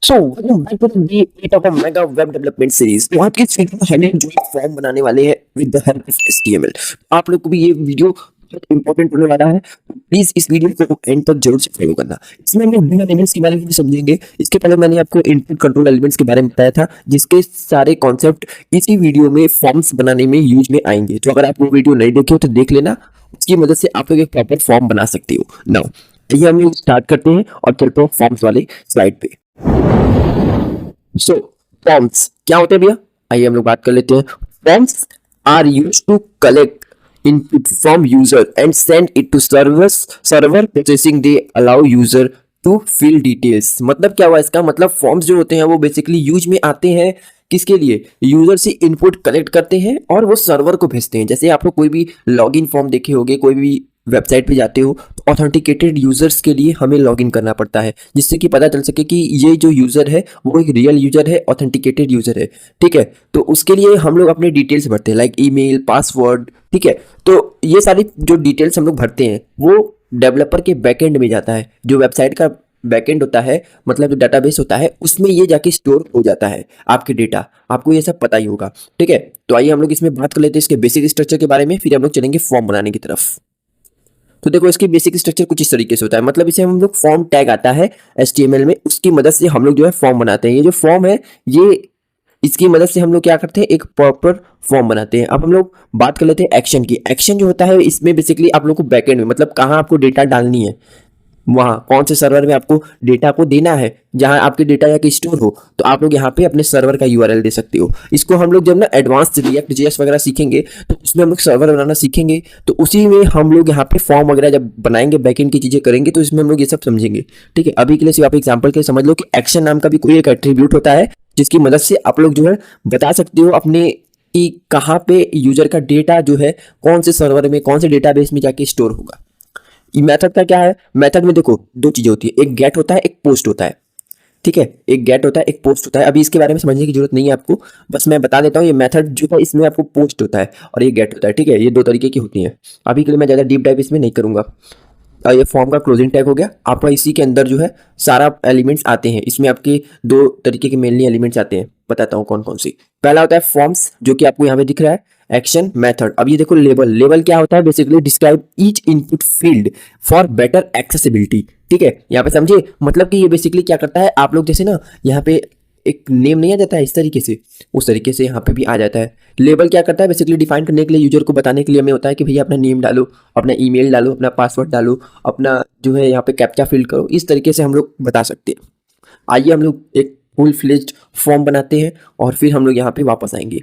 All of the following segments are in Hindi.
So welcome back to the day 8 of a mega web development series। तो आज की इस वीडियो में हम जो फॉर्म बनाने वाले हैं with the help of HTML। आप लोग को भी ये वीडियो बहुत इंपॉर्टेंट होने वाला है, प्लीज इस वीडियो को एंड तक जरूर से फॉलो करना। इसमें हम लोग बिग एलिमेंट्स के बारे में भी समझेंगे। इसके पहले मैंने आपको इनपुट कंट्रोल एलिमेंट्स के बारे में बताया था, जिसके सारे कॉन्सेप्ट इसी वीडियो में फॉर्म्स बनाने में यूज में आएंगे। तो अगर आप वो वीडियो नहीं देखे हो तो देख लेना, उसकी मदद से आप लोग एक प्रॉपर फॉर्म बना सकते हो। नाउ ये हम लोग स्टार्ट करते हैं और चलते हैं फॉर्म्स वाले स्लाइड पे। सो फॉर्म्स क्या होते हैं भैया, आइए हम लोग बात कर लेते हैं। Forms are used to collect input from user and send it to server processing. They allow user to fill details. मतलब क्या हुआ इसका मतलब, फॉर्म्स जो होते हैं वो बेसिकली यूज में आते हैं किसके लिए, यूजर से इनपुट कलेक्ट करते हैं और वो सर्वर को भेजते हैं। जैसे आप लोग कोई भी लॉगिन फॉर्म देखे होंगे, कोई भी वेबसाइट पे जाते हो तो ऑथेंटिकेटेड यूजर्स के लिए हमें लॉगिन करना पड़ता है, जिससे कि पता चल सके कि ये जो यूजर है वो एक रियल यूजर है, ऑथेंटिकेटेड यूजर है। ठीक है, तो उसके लिए हम लोग अपने डिटेल्स भरते हैं, लाइक ईमेल, पासवर्ड। ठीक है, तो ये सारी जो डिटेल्स हम लोग भरते हैं वो डेवलपर के बैकएंड में जाता है। जो वेबसाइट का बैकएंड होता है, मतलब जो डाटाबेस होता है, उसमें ये जाके स्टोर हो जाता है आपके डेटा। आपको ये सब पता ही होगा। ठीक है, तो आइए हम लोग इसमें बात कर लेते हैं इसके बेसिक स्ट्रक्चर के बारे में, फिर हम लोग चलेंगे फॉर्म बनाने की तरफ। तो देखो इसकी बेसिक स्ट्रक्चर कुछ इस तरीके से होता है, मतलब इसे हम लोग फॉर्म टैग आता है HTML में, उसकी मदद से हम लोग जो है फॉर्म बनाते हैं। ये जो फॉर्म है ये इसकी मदद से हम लोग क्या करते हैं, एक प्रॉपर फॉर्म बनाते हैं। अब हम लोग बात कर लेते हैं एक्शन की। एक्शन जो होता है इसमें बेसिकली आप लोग को बैकएंड में, मतलब कहाँ आपको डेटा डालनी है, वहाँ कौन से सर्वर में आपको डेटा को देना है, जहाँ आपके डेटा जाके स्टोर हो, तो आप लोग यहाँ पे अपने सर्वर का URL दे सकते हो। इसको हम लोग जब ना एडवांस रिएक्ट JS वगैरह सीखेंगे तो उसमें हम लोग सर्वर बनाना सीखेंगे, तो उसी में हम लोग यहाँ पे फॉर्म वगैरह जब बनाएंगे, बैकएंड की चीजें करेंगे, तो इसमें हम लोग ये सब समझेंगे। ठीक है, अभी के लिए सिर्फ आप एग्जाम्पल के लिए समझ लो कि एक्शन नाम का भी कोई एक एट्रीब्यूट होता है, जिसकी मदद से आप लोग जो है बता सकते हो अपने कि कहाँ पे यूजर का डेटा जो है कौन से सर्वर में, कौन से डेटाबेस में जाके स्टोर होगा। मेथड का क्या है, मेथड में देखो दो चीजें होती है, एक गेट होता है, एक पोस्ट होता है। ठीक है, एक गेट होता है, एक पोस्ट होता है। अभी इसके बारे में समझने की जरूरत नहीं है आपको, बस मैं बता देता हूँ। ये मेथड जो है इसमें आपको पोस्ट होता है और ये गेट होता है। ठीक है, ये दो तरीके की होती हैं। अभी के लिए मैं ज़्यादा डीप डाइव इसमें नहीं करूंगा। ये फॉर्म का क्लोजिंग टैग हो गया आपका। इसी के अंदर जो है सारा एलिमेंट्स आते हैं। इसमें आपके दो तरीके के मेनली एलिमेंट्स आते हैं, बताता हूँ कौन कौन सी। पहला होता है फॉर्म्स, जो कि आपको यहाँ पे दिख रहा है, एक्शन, मेथड। अब ये देखो लेबल। लेबल क्या होता है, basically describe each input field for better accessibility. ठीक है, यहाँ पे समझे, मतलब कि ये बेसिकली क्या करता है, आप लोग जैसे ना यहाँ पे एक नेम नहीं आ जाता है इस तरीके से, उस तरीके से यहाँ पे भी आ जाता है। लेबल क्या करता है, बेसिकली डिफाइन करने के लिए, यूजर को बताने के लिए हमें होता है कि भैया अपना नेम डालो, अपना ईमेल डालो, अपना पासवर्ड डालो, अपना जो है यहाँ पे कैप्चा फिल करो। इस तरीके से हम लोग बता सकते हैं। आइए हम लोग एक फुल फ्लेज्ड फॉर्म बनाते हैं और फिर हम लोग यहाँ पे वापस आएंगे।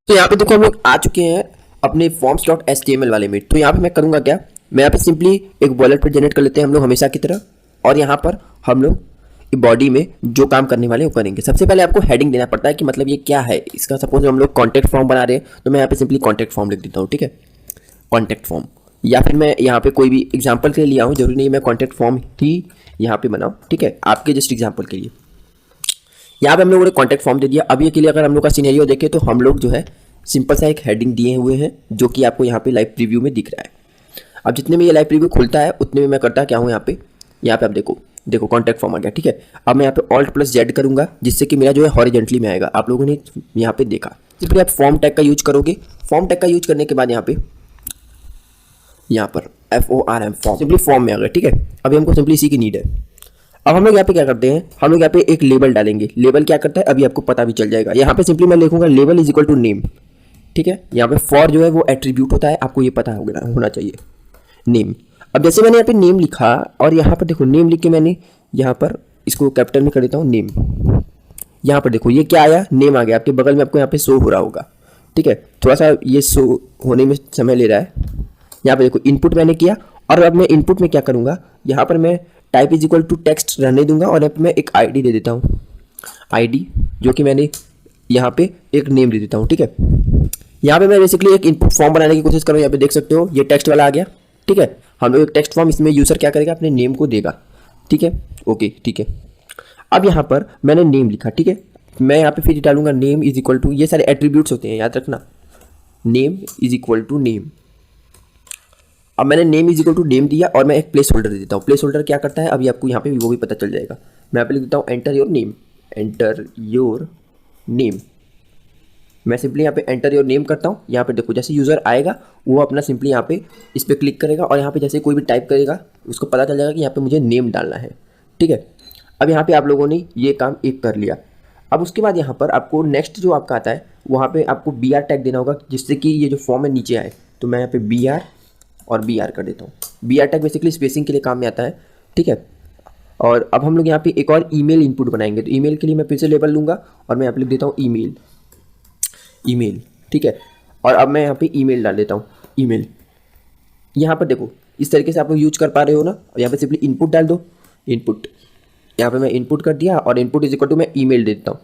तो यहाँ पे देखो हम लोग आ चुके हैं अपने forms.html वाले में। तो यहाँ पे मैं करूँगा क्या, मैं यहाँ पे सिंपली एक बॉयलर प्रिंट जनरेट कर लेते हैं हम लोग हमेशा की तरह, और यहाँ पर हम लोग बॉडी में जो काम करने वाले वो करेंगे। सबसे पहले आपको हेडिंग देना पड़ता है कि मतलब ये क्या है इसका। सपोज हम लोग कॉन्टैक्ट फॉर्म बना रहे हैं, तो मैं यहाँ पे सिंपली कॉन्टैक्ट फॉर्म लिख देता हूँ। ठीक है, कॉन्टैक्ट फॉर्म, या फिर मैं यहाँ पे कोई भी एग्जाम्पल के लिए लिया हूँ, जरूरी नहीं मैं कॉन्टैक्ट फॉर्म ही यहाँ पे बनाऊँ। ठीक है, आपके जस्ट एग्जाम्पल के लिए यहाँ पे हम लोगों ने कॉन्टैक्ट फॉर्म दे दिया। अब ये के लिए अगर हम लोग का सिनेरियो देखें तो हम लोग जो है सिंपल सा एक हेडिंग दिए हुए हैं, जो कि आपको यहाँ पे लाइव प्रीव्यू में दिख रहा है। अब जितने में ये लाइव प्रीव्यू खुलता है उतने में मैं करता क्या हूँ, यहाँ पे आप देखो कॉन्टैक्ट फॉर्म आ गया। ठीक है, अब मैं यहाँ पे Alt+Z करूँगा, जिससे कि मेरा जो है हॉरिजेंटली में आएगा। आप लोगों ने यहाँ पे देखा, सिंपली आप फॉर्म टैग का यूज करोगे। फॉर्म टैग का यूज करने के बाद यहाँ पर FORM फॉर्म, सिंपली फॉर्म में आ गया। ठीक है, अभी हमको सिंपली इसी की नीड है। अब हम लोग यहाँ पे क्या करते हैं, हम लोग यहाँ पे एक लेबल डालेंगे। लेबल क्या करता है अभी आपको पता भी चल जाएगा। यहाँ पे सिंपली मैं लिखूंगा label is equal to name. ठीक है, यहाँ पे फॉर जो है वो एट्रीब्यूट होता है, आपको ये पता होना चाहिए, नेम। अब जैसे मैंने यहाँ पे नेम लिखा और यहाँ पर देखो नेम लिख के मैंने यहाँ पर इसको कैपिटल में कर देता हूँ, नेम। यहाँ पर देखो ये क्या आया, नेम आ गया। आपके बगल में आपको यहाँ पे शो हो रहा होगा। ठीक है, थोड़ा सा ये शो होने में समय ले रहा है। यहाँ पे देखो इनपुट मैंने किया, और अब मैं इनपुट में क्या करूँगा, यहाँ पर मैं type is equal to text रहने दूंगा और अब मैं एक ID दे देता हूँ, ID जो कि मैंने यहाँ पे एक नेम दे देता हूँ। ठीक है, यहाँ पे मैं बेसिकली एक इनपुट फॉर्म बनाने की कोशिश कर रहा हूँ। यहाँ पे देख सकते हो ये टेक्स्ट वाला आ गया। ठीक है, हम लोग एक टेक्स्ट फॉर्म, इसमें यूजर क्या करेगा, अपने नेम को देगा। ठीक है, ओके ठीक है। अब यहाँ पर मैंने नेम लिखा। ठीक है, मैं यहाँ पे फिर डालूंगा नेम इज इक्वल टू, ये सारे एट्रीब्यूट्स होते हैं याद रखना, name is equal to name. अब मैंने name is equal to name दिया और मैं एक प्लेस होल्डर दे देता हूँ। प्लेस होल्डर क्या करता है अभी आपको यहाँ पे वो भी पता चल जाएगा। मैं यहाँ पे लिख देता हूँ enter your name, enter your name. मैं सिंपली यहाँ पे एंटर योर नेम करता हूँ। यहाँ पे देखो जैसे यूज़र आएगा वो अपना सिंपली यहाँ पे इस पर क्लिक करेगा और यहाँ पे जैसे कोई भी टाइप करेगा उसको पता चल जाएगा कि यहाँ पे मुझे नेम डालना है। ठीक है, अब यहाँ पे आप लोगों ने ये काम एक कर लिया। अब उसके बाद यहाँ पर आपको नेक्स्ट जो आपका आता है वहाँ पे आपको BR टैग देना होगा जिससे कि ये जो फॉर्म है नीचे आए। तो मैं यहाँ पे BR और BR कर देता हूँ। BR टैग बेसिकली स्पेसिंग के लिए काम में आता है। ठीक है, और अब हम लोग यहाँ पे एक और ईमेल इनपुट बनाएंगे। तो ईमेल के लिए मैं फिर से लेबल लूँगा और मैं यहाँ पे लिख देता हूँ ईमेल, ईमेल। ठीक है, और अब मैं यहाँ पे ईमेल डाल देता हूँ, ईमेल। यहाँ पर देखो इस तरीके से आप लोग यूज कर पा रहे हो ना। और यहाँ पे सिंपली इनपुट डाल दो, इनपुट। यहाँ पे मैं इनपुट कर दिया और इनपुट इज इक्वल टू मैं ईमेल दे देता हूँ।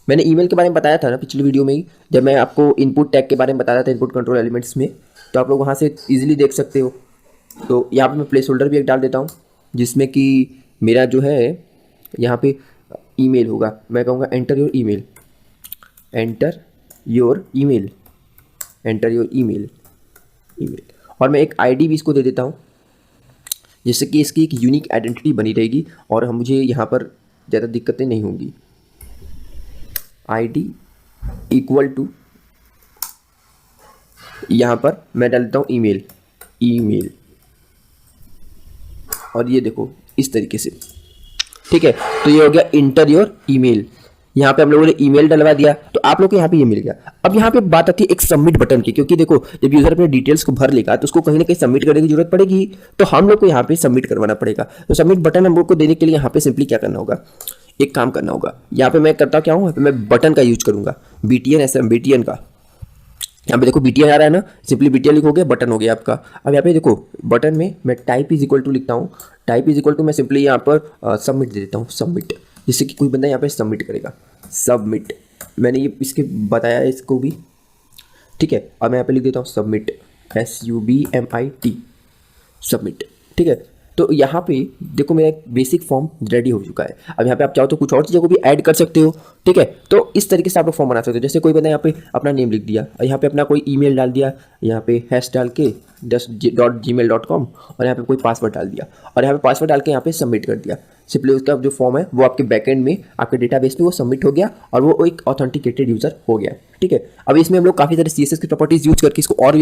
मैंने ईमेल के बारे में बताया था ना पिछली वीडियो में ही, जब मैं आपको इनपुट टैग के बारे में बताया था इनपुट कंट्रोल एलिमेंट्स में, तो आप लोग वहाँ से इजीली देख सकते हो। तो यहाँ पे मैं प्लेस होल्डर भी एक डाल देता हूँ जिसमें कि मेरा जो है यहाँ पे ईमेल होगा। मैं कहूँगा enter your email, enter your email, enter your email, email. और मैं एक आईडी भी इसको दे देता हूँ जिससे कि इसकी एक यूनिक आइडेंटिटी बनी रहेगी और हम मुझे यहाँ पर ज़्यादा दिक्कतें नहीं होंगी। आईडी इक्वल टू यहाँ पर मैं डाल देता हूँ ईमेल, ईमेल। और ये देखो इस तरीके से। ठीक है, तो ये हो गया इंटर योर ईमेल। यहाँ पे हम लोगों ने ईमेल डलवा दिया तो आप लोग को यहाँ पे ये मिल गया। अब यहाँ पे बात आती है एक सबमिट बटन की, क्योंकि देखो जब यूजर अपने डिटेल्स को भर लेगा तो उसको कहीं ना कहीं सबमिट करने की जरूरत पड़ेगी। तो हम लोग को यहाँ पे सबमिट करवाना पड़ेगा। तो सबमिट बटन हम लोग को देने के लिए यहाँ पे सिंपली क्या करना होगा, एक काम करना होगा। यहाँ पे मैं करता क्या हूँ, मैं बटन का यूज करूंगा, BTN SM, BTN का। यहाँ पे देखो BTN आ रहा है ना, सिंपली BTN लिखोगे बटन हो गया आपका। अब यहाँ पे देखो बटन में मैं टाइप इज इक्वल टू लिखता हूँ, टाइप इज इक्वल टू मैं सिंपली यहाँ पर सबमिट दे देता हूँ, सबमिट, जिससे कि कोई बंदा यहाँ पे सबमिट करेगा, सबमिट। मैंने ये इसके बताया है इसको भी। ठीक है, अब मैं यहाँ पे लिख देता हूँ सबमिट, SUBMIT, सबमिट। ठीक है, तो यहाँ पे देखो मेरा एक बेसिक फॉर्म रेडी हो चुका है। अब यहाँ पे आप चाहो तो कुछ और चीज़ों को भी ऐड कर सकते हो। ठीक है, तो इस तरीके से आप लोग फॉर्म बना सकते हो। जैसे कोई बंदा यहाँ पे अपना नेम लिख दिया, यहाँ पे अपना कोई ईमेल डाल दिया, यहाँ पे हैश डाल के @gmail.com और यहाँ पे कोई पासवर्ड डाल दिया और यहाँ पे पासवर्ड डाल के यहाँ पे सबमिट कर दिया। सिंपली उसका जो फॉर्म है वो आपके बैकएंड में आपके डेटाबेस में वो सबमिट हो गया और वो एक ऑथेंटिकेटेड यूजर हो गया। ठीक है, अब इसमें हम लोग काफ़ी सारे CSS की प्रॉपर्टीज यूज करके इसको और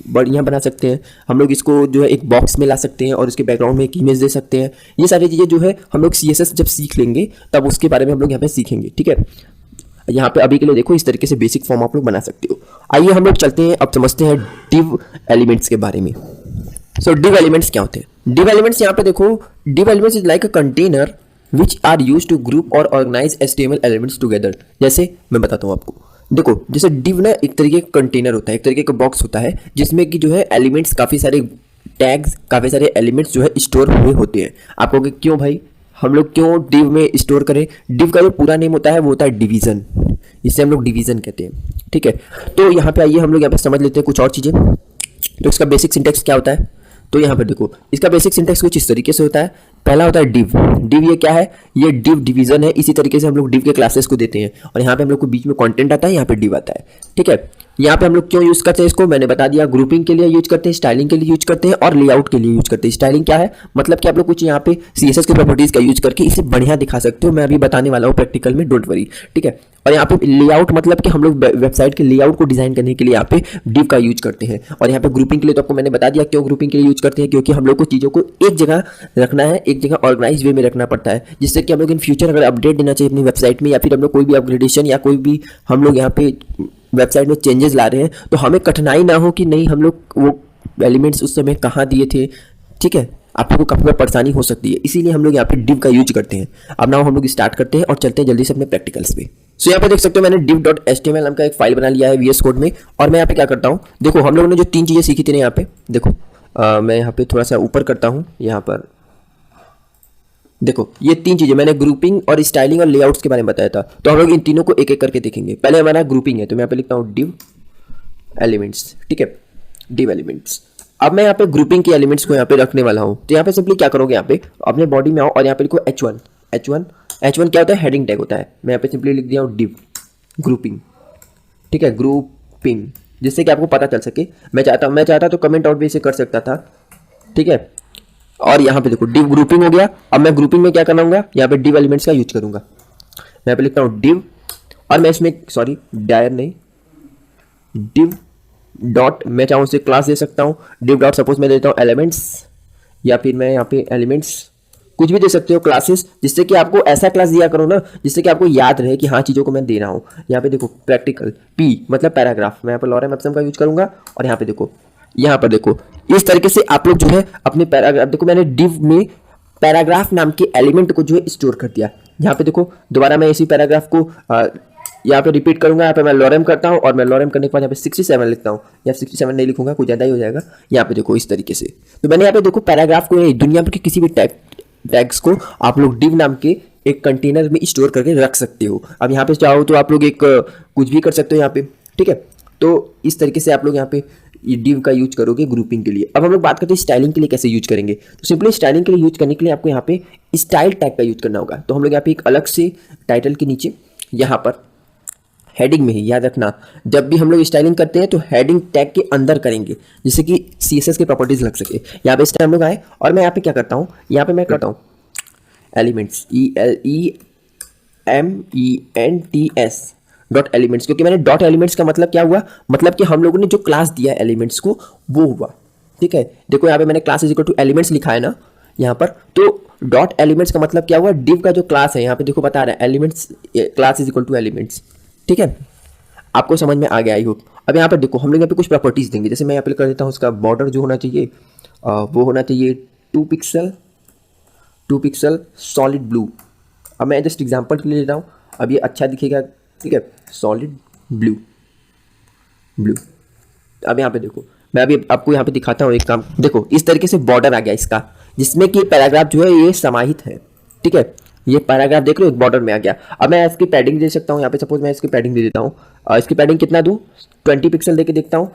बढ़िया बना सकते हैं। हम लोग इसको जो है एक बॉक्स में ला सकते हैं और उसके बैकग्राउंड में एक इमेज दे सकते हैं। ये सारी चीज़ें जो है हम लोग CSS जब सीख लेंगे तब उसके बारे में हम लोग यहाँ पे सीखेंगे। ठीक है, यहाँ पे अभी के लिए देखो इस तरीके से बेसिक फॉर्म आप लोग बना सकते हो। आइए हम लोग चलते हैं, अब समझते हैं डिव एलिमेंट्स के बारे में। सो डिव एलिमेंट्स क्या होते हैं? डिव एलिमेंट्स यहाँ पे देखो, div elements is like a container which are used to group और ऑर्गेनाइज HTML एलिमेंट्स टुगेदर। जैसे मैं बताता हूँ आपको, देखो जैसे डिव ना एक तरीके का कंटेनर होता है, एक तरीके का बॉक्स होता है जिसमें कि जो है एलिमेंट्स, काफ़ी सारे टैग्स, काफ़ी सारे एलिमेंट्स जो है स्टोर हुए होते हैं। आप कहोगे क्यों भाई, हम लोग क्यों डिव में स्टोर करें? डिव का जो पूरा नेम होता है वो होता है डिवीजन, इससे हम लोग डिवीजन कहते हैं। ठीक है, तो यहाँ पे आइए हम लोग यहाँ पे समझ लेते हैं कुछ और चीज़ें। तो इसका बेसिक सिंटेक्स क्या होता है? तो यहाँ पर देखो इसका बेसिक सिंटेक्स कुछ इस तरीके से होता है। पहला होता है डिव। डिव ये क्या है? ये डिव डिवीजन है। इसी तरीके से हम लोग डिव के क्लासेस को देते हैं और यहाँ पे हम लोग को बीच में कंटेंट आता है, यहाँ पे डिव आता है। ठीक है, यहाँ पे हम लोग क्यों यूज करते हैं इसको मैंने बता दिया। ग्रुपिंग के लिए यूज करते हैं, स्टाइलिंग के लिए यूज करते हैं और लेआउट के लिए यूज करते हैं। स्टाइलिंग क्या है? मतलब कि आप लोग कुछ यहाँ पे CSS की प्रॉपर्टीज का यूज करके इसे बढ़िया दिखा सकते हो। मैं अभी बताने वाला हूँ प्रैक्टिकल में, डोंट वरी। ठीक है, और यहाँ पे लेआउट मतलब कि हम लोग वेबसाइट के लेआउट को डिजाइन करने के लिए यहाँ पे डिव का यूज करते हैं। और यहाँ पे ग्रुपिंग के लिए तो आपको मैंने बता दिया क्यों ग्रुपिंग के लिए यूज करते हैं, क्योंकि हम लोग को चीज़ों को एक जगह रखना है, एक जगह ऑर्गेनाइज वे में रखना पड़ता है, जिससे कि हम लोग इन फ्यूचर अगर अपडेट देना चाहिए अपनी वेबसाइट में या फिर हम लोग कोई भी अपग्रेडेशन या कोई भी हम लोग यहाँ पे वेबसाइट में चेंजेस ला रहे हैं तो हमें कठिनाई ना हो कि नहीं हम लोग वो एलिमेंट्स उस समय कहाँ दिए थे। ठीक है, आप लोगों को काफ़ी परेशानी हो सकती है, इसीलिए हम लोग यहाँ पे डिव का यूज करते हैं। अब नाउ हम लोग स्टार्ट करते हैं और चलते हैं जल्दी से अपने प्रैक्टिकल्स पे। सो यहाँ पे देख सकते हो मैंने div.html नाम का एक फाइल बना लिया है VS कोड में। और मैं यहाँ पे क्या करता हूँ, देखो हम लोगों ने जो 3 चीज़ें सीखी थी ना, यहाँ पे देखो मैं यहाँ पे थोड़ा सा ऊपर करता हूँ। यहाँ पर देखो ये 3 चीज़ें मैंने ग्रुपिंग और स्टाइलिंग और लेआउट्स के बारे में बताया था। तो हम लोग इन तीनों को एक एक करके देखेंगे। पहले हमारा ग्रुपिंग है, तो मैं यहाँ पे लिखता हूँ डिव एलिमेंट्स। ठीक है, डिव एलिमेंट्स। अब मैं यहाँ पे ग्रुपिंग के एलिमेंट्स को यहाँ पे रखने वाला हूँ। तो यहाँ पे सिंपली क्या करोगे, यहाँ पे अपने बॉडी में आओ और यहाँ पे लिखो H1। H1 क्या होता है? हेडिंग टैग होता है। मैं यहाँ पे सिंपली लिख दिया हूँ डिव ग्रुपिंग। ठीक है, ग्रुपिंग। जिससे कि आपको पता चल सके। मैं चाहता तो कमेंट आउट भी इसे कर सकता था, ठीक है। और यहाँ पे देखो डिव ग्रुपिंग हो गया। अब मैं ग्रुपिंग में क्या कराऊंगा, यहाँ पे डिव एलिमेंट्स का यूज करूंगा। मैं यहाँ पे लिखता हूँ डिव, और मैं इसमें सॉरी डायर नहीं, डिव डॉट, मैं चाहूँ उसे क्लास दे सकता हूँ। डिव डॉट सपोज मैं देता हूँ एलिमेंट्स, या फिर मैं यहाँ पे एलिमेंट्स कुछ भी दे सकते हो क्लासेस, जिससे कि आपको ऐसा क्लास दिया करो ना जिससे कि आपको याद रहे कि हाँ चीज़ों को मैं दे रहा हूँ। यहाँ पे देखो प्रैक्टिकल पी मतलब पैराग्राफ, मैं यहाँ पे लॉरेम एप्सम का यूज करूंगा। और यहाँ पे देखो, यहाँ पर देखो इस तरीके से आप लोग जो है अपने पैराग्राफ, देखो मैंने डिव में पैराग्राफ नाम के एलिमेंट को जो है स्टोर कर दिया। यहाँ पे देखो दोबारा मैं इसी पैराग्राफ को यहाँ पे रिपीट करूंगा। यहाँ पे मैं लॉरेम करता हूँ, और मैं लॉरेम करने के बाद यहाँ पे 67 लिखता हूँ, या 67 नहीं लिखूंगा, कुछ ज़्यादा ही हो जाएगा। यहाँ पे देखो इस तरीके से, तो मैंने यहाँ पे देखो पैराग्राफ को दुनिया भर के किसी भी टैग्स को आप लोग डिव नाम के एक कंटेनर में स्टोर करके रख सकते हो। अब यहाँ पे चाहो तो आप लोग एक कुछ भी कर सकते हो यहाँ पे, ठीक है। तो इस तरीके से आप लोग यहाँ पे डिव का यूज करोगे ग्रुपिंग के लिए। अब हम लोग बात करते हैं स्टाइलिंग के लिए कैसे यूज करेंगे। तो सिंपली स्टाइलिंग के लिए यूज करने के लिए आपको यहाँ पे स्टाइल टैग का यूज करना होगा। तो हम लोग यहाँ पे एक अलग से टाइटल के नीचे यहाँ पर हेडिंग में ही, याद रखना जब भी हम लोग स्टाइलिंग करते हैं तो हेडिंग टैग के अंदर करेंगे, जिससे कि CSS के प्रॉपर्टीज लग सके। यहाँ पे इस टाइम हम लोग आए, और मैं यहाँ पे क्या करता हूँ, यहाँ पे मैं करता हूँ एलिमेंट्स ELEMENTS डॉट एलिमेंट्स, क्योंकि मैंने डॉट एलिमेंट्स का मतलब क्या हुआ, मतलब कि हम लोगों ने जो क्लास दिया है एलिमेंट्स को वो हुआ, ठीक है। देखो यहाँ पे मैंने class is equal two elements लिखा है ना यहाँ पर, तो डॉट एलिमेंट्स का मतलब क्या हुआ, डिव का जो क्लास है यहाँ पे देखो बता रहा है elements class is equal two elements, ठीक है। आपको समझ में आ गया आई होप। अब यहाँ पर देखो हम लोग यहाँ पे कुछ प्रॉपर्टीज देंगे, जैसे मैं यहाँ पे कर देता हूँ उसका बॉर्डर जो होना चाहिए वो होना चाहिए 2 पिक्सल सॉलिड ब्लू। अब मैं जस्ट एग्जांपल के लिए लेता हूँ, अब ये अच्छा दिखेगा, ठीक है, सॉलिड ब्लू। अब यहाँ पे देखो मैं अभी आपको यहाँ पे दिखाता हूँ एक काम, देखो इस तरीके से बॉर्डर आ गया इसका, जिसमें कि पैराग्राफ जो है ये समाहित है, ठीक है। ये पैराग्राफ देख लो एक बॉर्डर में आ गया। अब मैं इसकी पैडिंग दे सकता हूँ, यहाँ पे सपोज मैं इसकी पैडिंग दे देता हूँ। इसकी पैडिंग कितना दूँ, 20 पिक्सल दे के देखता हूँ,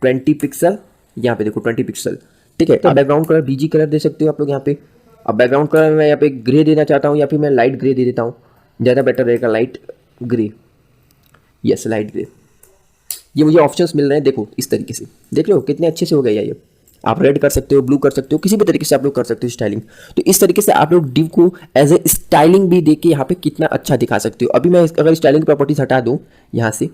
20 पिक्सल, यहाँ पे देखो 20 पिक्सल, ठीक है। तो बैकग्राउंड कलर BG कलर दे सकते हो आप लोग यहाँ पे। अब बैकग्राउंड कलर मैं यहाँ पे ग्रे देना चाहता हूँ, या फिर मैं लाइट ग्रे दे देता हूँ, ज़्यादा बेटर रहेगा light grey, yes light grey. ये मुझे ऑप्शंस मिल रहे हैं, देखो इस तरीके से, देख लो कितने अच्छे से हो गया ये। आप रेड कर सकते हो, ब्लू कर सकते हो, किसी भी तरीके से आप लोग कर सकते हो स्टाइलिंग। तो इस तरीके से आप लोग डिव को एज ए स्टाइलिंग भी देख के यहाँ पे कितना अच्छा दिखा सकते हो। अभी मैं अगर स्टाइलिंग प्रॉपर्टीज हटा दूँ यहाँ से,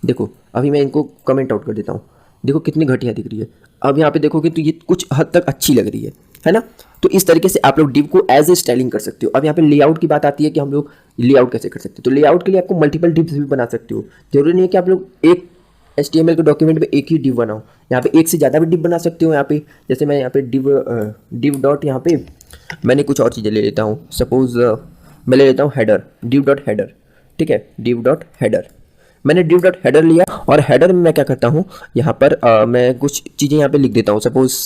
देखो अभी मैं इनको कमेंट आउट कर देता हूँ, देखो कितनी घटिया दिख रही है। अब यहाँ पे देखोगे तो ये कुछ हद तक अच्छी लग रही है ना। तो इस तरीके से आप लोग डिव को एज ए स्टाइलिंग कर सकते हो। अब यहाँ पे लेआउट की बात आती है कि हम लोग लेआउट कैसे कर सकते हो। तो लेआउट के लिए आपको मल्टीपल डिव्स भी बना सकते हो, जरूरी नहीं है कि आप लोग एक HTML के डॉक्यूमेंट में एक ही डिव बनाओ, यहाँ पे एक से ज़्यादा भी डिव बना सकते हो। यहाँ पे जैसे मैं यहाँ पे डिव डॉट, यहाँ पे मैंने कुछ और चीज़ें ले लेता हूँ, सपोज मैं ले लेता हूँ हेडर, डिव डॉट हेडर, ठीक है, डिव डॉट हेडर। मैंने डिव डॉट हेडर लिया, और हेडर में मैं क्या करता हूँ, यहाँ पर मैं कुछ चीज़ें यहाँ पे लिख देता हूँ। सपोज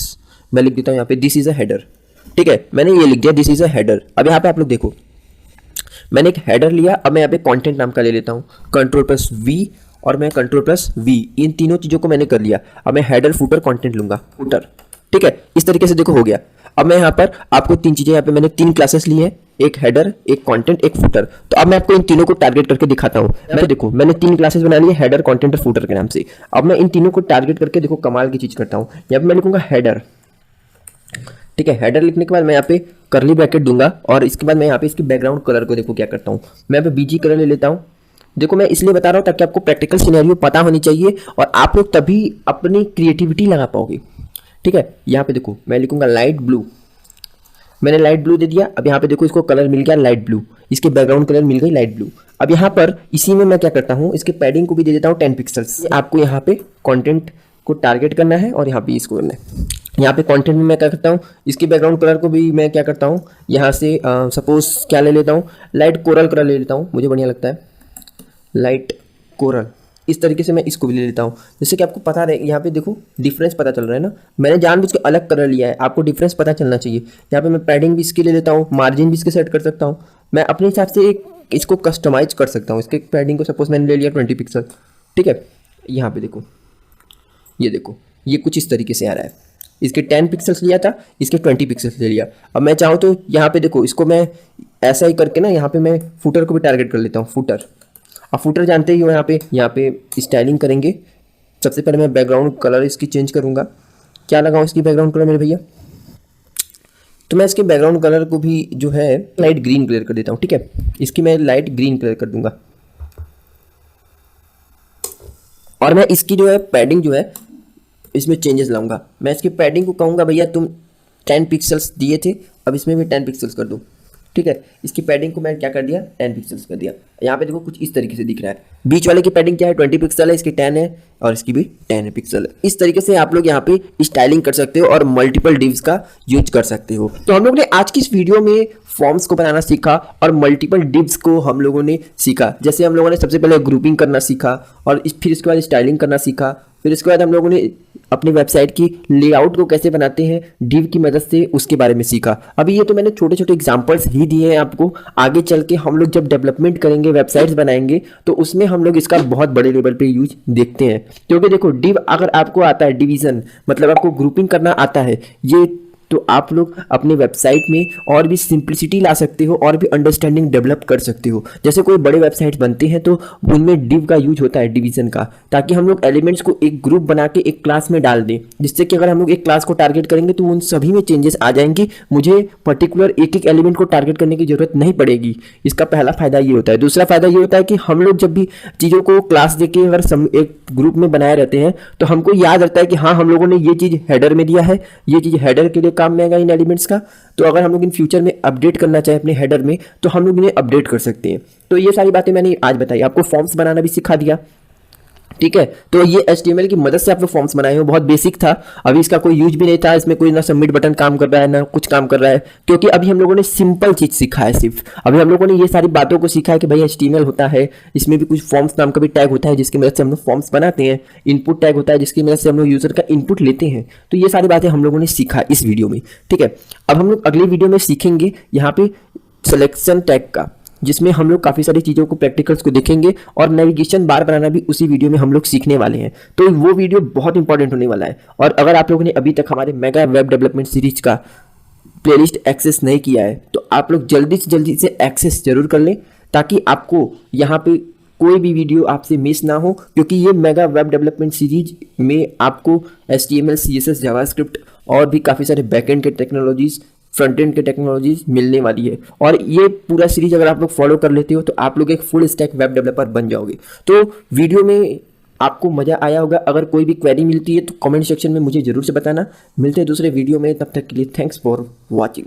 मैं लिख देता हूँ यहाँ पे दिस इज़ अ हेडर, ठीक है, मैंने ये लिख दिया दिस इज़ अ हेडर। अब यहाँ पे आप लोग देखो मैंने एक हेडर लिया, अब मैं यहाँ पे कंटेंट नाम का ले लेता हूँ, Ctrl+V और मैं Ctrl+V, इन तीनों चीज़ों को मैंने कर लिया। अब मैं हेडर फुटर कंटेंट लूंगा, फुटर, ठीक है। इस तरीके से देखो हो गया। अब मैं यहाँ पर आपको तीन चीज़ें, यहाँ पे मैंने 3 क्लासेस ली है, एक हेडर, एक कंटेंट, एक फुटर। तो अब मैं आपको इन तीनों को टारगेट करके दिखाता हूँ। मैं देखो मैंने 3 क्लासेस बना ली है, हेडर, कंटेंट और फुटर के नाम से। अब मैं इन तीनों को टारगेट करके देखो कमाल की चीज़ करता हूँ। यहाँ पे मैं लिखूंगा हेडर, ठीक है। हेडर लिखने के बाद मैं यहाँ पे करली ब्रैकेट दूंगा, और इसके बाद मैं यहाँ पे इसकी बैकग्राउंड कलर को देखो क्या करता हूँ, मैं यहाँ पे BG कलर ले लेता हूँ। देखो मैं इसलिए बता रहा हूँ ताकि आपको प्रैक्टिकल सिनेरियो पता होनी चाहिए, और आप लोग तभी अपनी क्रिएटिविटी लगा पाओगे, ठीक है। यहाँ पे देखो मैं लिखूंगा लाइट ब्लू, मैंने लाइट ब्लू दे दिया। अब यहाँ पे देखो इसको कलर मिल गया लाइट ब्लू, इसके बैकग्राउंड कलर मिल गई लाइट ब्लू। अब यहाँ पर इसी में मैं क्या करता हूँ, इसके पैडिंग को भी दे देता हूँ 10 पिक्सल्स। आपको यहाँ पे कंटेंट को टारगेट करना है, और यहाँ पे इसको करना है। यहाँ पे कंटेंट में मैं क्या करता हूँ, इसके बैकग्राउंड कलर को भी मैं क्या करता हूँ, यहाँ से सपोज क्या ले लेता हूँ, लाइट कोरल कलर ले लेता हूँ, मुझे बढ़िया लगता है लाइट कोरल। इस तरीके से मैं इसको भी ले लेता हूँ, जैसे कि आपको पता रहे। यहाँ पे देखो डिफरेंस पता चल रहा है ना, मैंने जानबूझ के अलग कलर लिया है, आपको डिफरेंस पता चलना चाहिए। यहाँ पे मैं पैडिंग भी इसकी ले लेता हूँ, मार्जिन भी इसके सेट कर सकता हूँ, मैं अपने हिसाब से इसको कस्टमाइज कर सकता हूँ। इसके पैडिंग को सपोज मैंने ले लिया 20 पिक्सल, ठीक है। यहाँ पे देखो ये देखो ये कुछ इस तरीके से आ रहा है, इसके 10 पिक्सल्स लिया था, इसके 20 पिक्सल्स ले लिया। अब मैं चाहूँ तो यहाँ पे देखो इसको मैं ऐसा ही करके ना, यहाँ पे मैं फुटर को भी टारगेट कर लेता हूँ, फुटर। अब फुटर जानते ही हो, यहाँ पे स्टाइलिंग करेंगे, सबसे पहले मैं बैकग्राउंड कलर इसकी चेंज करूँगा। क्या लगाऊँ इसकी बैकग्राउंड कलर मेरे भैया? तो मैं इसके बैकग्राउंड कलर को भी जो है लाइट ग्रीन कलर कर देता हूँ, ठीक है। इसकी मैं लाइट ग्रीन कलर कर दूंगा। और मैं इसकी जो है पैडिंग जो है इसमें चेंजेस लाऊंगा। मैं इसकी पैडिंग को कहूँगा भैया तुम 10 पिक्सल्स दिए थे, अब इसमें भी 10 पिक्सल्स कर दो, ठीक है। इसकी पैडिंग को मैं क्या कर दिया, 10 पिक्सल्स कर दिया। यहाँ पे देखो कुछ इस तरीके से दिख रहा है। बीच वाले की पैडिंग क्या है, 20 पिक्सल है, इसकी 10 है और इसकी भी 10 पिक्सल है। इस तरीके से आप लोग यहाँ पे स्टाइलिंग कर सकते हो और मल्टीपल डिव्स का यूज कर सकते हो। तो हम लोग ने आज की इस वीडियो में फॉर्म्स को बनाना सीखा और मल्टीपल डिव्स को हम लोगों ने सीखा। जैसे हम लोगों ने सबसे पहले ग्रुपिंग करना सीखा और फिर इसके बाद स्टाइलिंग करना सीखा। फिर इसके बाद हम लोगों ने अपनी वेबसाइट की लेआउट को कैसे बनाते हैं डिव की मदद से, उसके बारे में सीखा। अभी ये तो मैंने छोटे छोटे एग्जांपल्स ही दिए हैं आपको। आगे चल के हम लोग जब डेवलपमेंट करेंगे, वेबसाइट्स बनाएंगे, तो उसमें हम लोग इसका बहुत बड़े लेवल पे यूज देखते हैं। क्योंकि देखो डिव अगर आपको आता है, डिवीजन मतलब आपको ग्रुपिंग करना आता है, ये तो आप लोग अपने वेबसाइट में और भी सिंप्लिसिटी ला सकते हो और भी अंडरस्टैंडिंग डेवलप कर सकते हो। जैसे कोई बड़े वेबसाइट बनते हैं तो उनमें डिव का यूज होता है, डिवीजन का, ताकि हम लोग एलिमेंट्स को एक ग्रुप बना के एक क्लास में डाल दें, जिससे कि अगर हम लोग एक क्लास को टारगेट करेंगे तो उन सभी में चेंजेस आ जाएंगे। मुझे पर्टिकुलर एक एक एलिमेंट को टारगेट करने की जरूरत नहीं पड़ेगी। इसका पहला फायदा ये होता है। दूसरा फायदा ये होता है कि हम लोग जब भी चीज़ों को क्लास देके अगर एक ग्रुप में बनाए रहते हैं तो हमको याद रहता है कि हाँ हम लोगों ने ये चीज़ हेडर में दिया है, ये चीज़ हेडर के लिए काम में आएगा इन एलिमेंट्स का। तो अगर हम लोग इन फ्यूचर में अपडेट करना चाहे अपने हेडर में तो हम लोग इन्हें अपडेट कर सकते हैं। तो ये सारी बातें मैंने आज बताई, आपको फॉर्म्स बनाना भी सिखा दिया, ठीक है। तो ये HTML की मदद से आप लोग फॉर्म्स बनाए हो, बहुत बेसिक था। अभी इसका कोई यूज भी नहीं था, इसमें कोई ना सबमिट बटन काम कर रहा है ना कुछ काम कर रहा है, क्योंकि अभी हम लोगों ने सिंपल चीज सीखा है। सिर्फ अभी हम लोगों ने ये सारी बातों को सीखा है कि भाई HTML होता है, इसमें भी कुछ फॉर्म्स नाम का भी टैग होता है जिसकी मदद से हम लोग फॉर्म्स बनाते हैं। इनपुट टैग होता है जिसकी मदद से हम लोग यूजर का इनपुट लेते हैं। तो ये सारी बातें हम लोगों ने सीखा इस वीडियो में, ठीक है। अब हम लोग अगले वीडियो में सीखेंगे यहाँ पे सिलेक्शन टैग का, जिसमें हम लोग काफ़ी सारी चीज़ों को, प्रैक्टिकल्स को देखेंगे और नेविगेशन बार बनाना भी उसी वीडियो में हम लोग सीखने वाले हैं। तो वो वीडियो बहुत इंपॉर्टेंट होने वाला है। और अगर आप लोगों ने अभी तक हमारे मेगा वेब डेवलपमेंट सीरीज का प्लेलिस्ट एक्सेस नहीं किया है तो आप लोग जल्दी से जल्दी से एक्सेस जरूर कर लें, ताकि आपको यहाँ पे कोई भी वीडियो आपसे मिस ना हो। क्योंकि ये मेगा वेब डेवलपमेंट सीरीज में आपको HTML, CSS, जावास्क्रिप्ट और भी काफ़ी सारे बैकएंड के टेक्नोलॉजीज, फ्रंट एंड के टेक्नोलॉजीज मिलने वाली है। और ये पूरा सीरीज अगर आप लोग फॉलो कर लेते हो तो आप लोग एक फुल स्टैक वेब डेवलपर बन जाओगे। तो वीडियो में आपको मज़ा आया होगा। अगर कोई भी क्वेरी मिलती है तो कमेंट सेक्शन में मुझे जरूर से बताना। मिलते हैं दूसरे वीडियो में, तब तक के लिए थैंक्स फॉर वॉचिंग।